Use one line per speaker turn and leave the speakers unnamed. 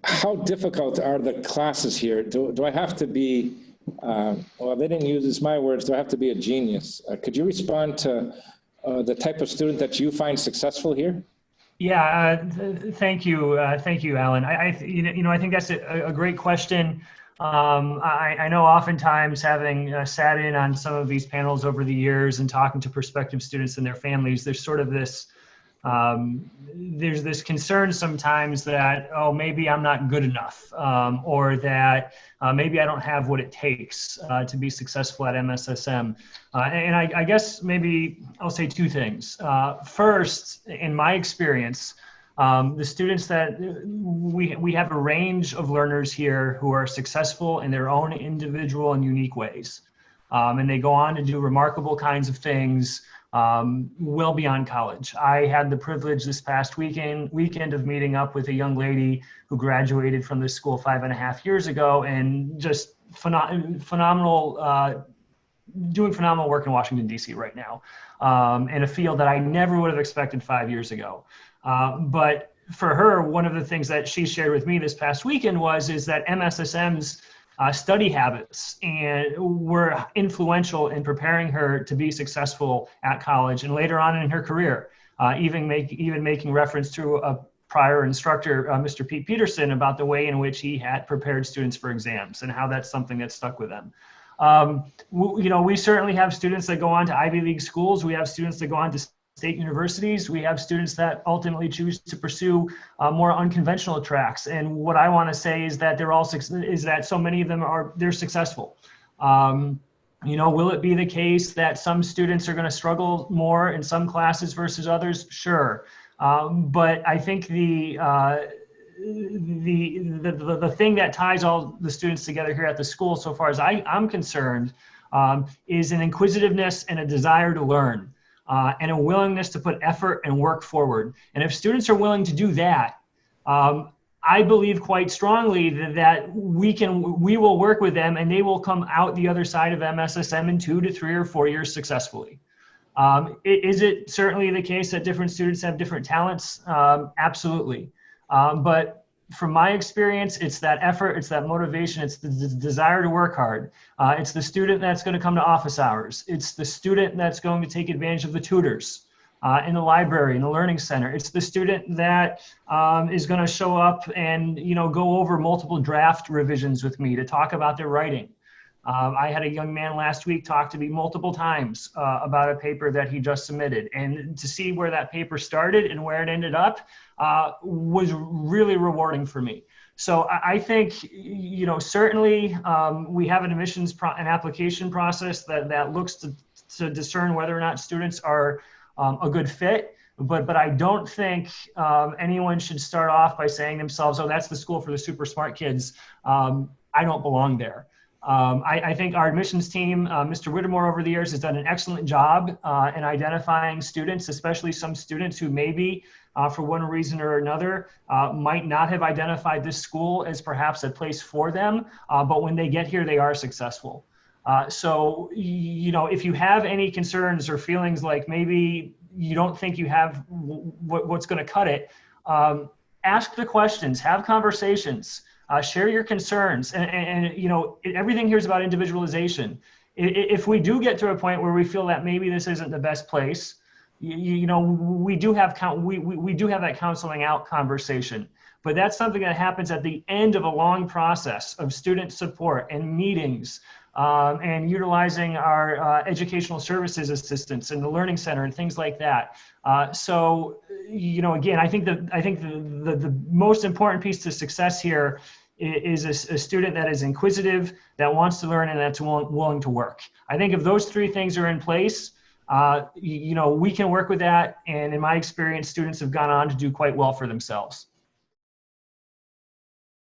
How difficult are the classes here? Do I have to be, well, they didn't use this, my words, do I have to be a genius? Could you respond to the type of student that you find successful here?
Yeah, thank you, Alan. I think that's a great question. I know oftentimes having sat in on some of these panels over the years and talking to prospective students and their families, there's sort of this there's this concern sometimes that, oh, maybe I'm not good enough, or that maybe I don't have what it takes to be successful at MSSM. And I guess maybe I'll say two things. First, in my experience, the students that we have a range of learners here who are successful in their own individual and unique ways. And they go on to do remarkable kinds of things well beyond college. I had the privilege this past weekend of meeting up with a young lady who graduated from this school 5.5 years ago, and just phenomenal, doing phenomenal work in Washington, D.C. right now, in a field that I never would have expected 5 years ago. But for her, one of the things that she shared with me this past weekend is that MSSM's study habits and were influential in preparing her to be successful at college and later on in her career, even making reference to a prior instructor, Mr. Pete Peterson, about the way in which he had prepared students for exams and how that's something that stuck with them. We certainly have students that go on to Ivy League schools. We have students that go on to state universities. We have students that ultimately choose to pursue more unconventional tracks. And what I want to say is that so many of them they're successful. Will it be the case that some students are going to struggle more in some classes versus others? Sure. But I think the thing that ties all the students together here at the school, so far as I'm concerned, is an inquisitiveness and a desire to learn. And a willingness to put effort and work forward. And if students are willing to do that, I believe quite strongly that we will work with them and they will come out the other side of MSSM in 2 to 3 or 4 years successfully. Is it certainly the case that different students have different talents? Absolutely. But from my experience, it's that effort, it's that motivation, it's the desire to work hard. It's the student that's going to come to office hours. It's the student that's going to take advantage of the tutors in the library, in the learning center. It's the student that is going to show up and go over multiple draft revisions with me to talk about their writing. I had a young man last week talk to me multiple times about a paper that he just submitted, and to see where that paper started and where it ended up was really rewarding for me. So I think, certainly we have an an application process that looks to discern whether or not students are a good fit. But I don't think anyone should start off by saying themselves, oh, that's the school for the super smart kids. I don't belong there. I think our admissions team, Mr. Whittemore over the years has done an excellent job in identifying students, especially some students who maybe for one reason or another might not have identified this school as perhaps a place for them, but when they get here, they are successful. So, if you have any concerns or feelings like maybe you don't think you have what's going to cut it, ask the questions, have conversations. Share your concerns, and everything here is about individualization. If we do get to a point where we feel that maybe this isn't the best place, we do have that counseling out conversation. But that's something that happens at the end of a long process of student support and meetings, and utilizing our educational services assistants in the learning center and things like that. So, again, I think the most important piece to success here is a student that is inquisitive, that wants to learn, and that's willing to work. I think if those 3 things are in place, we can work with that. And in my experience, students have gone on to do quite well for themselves.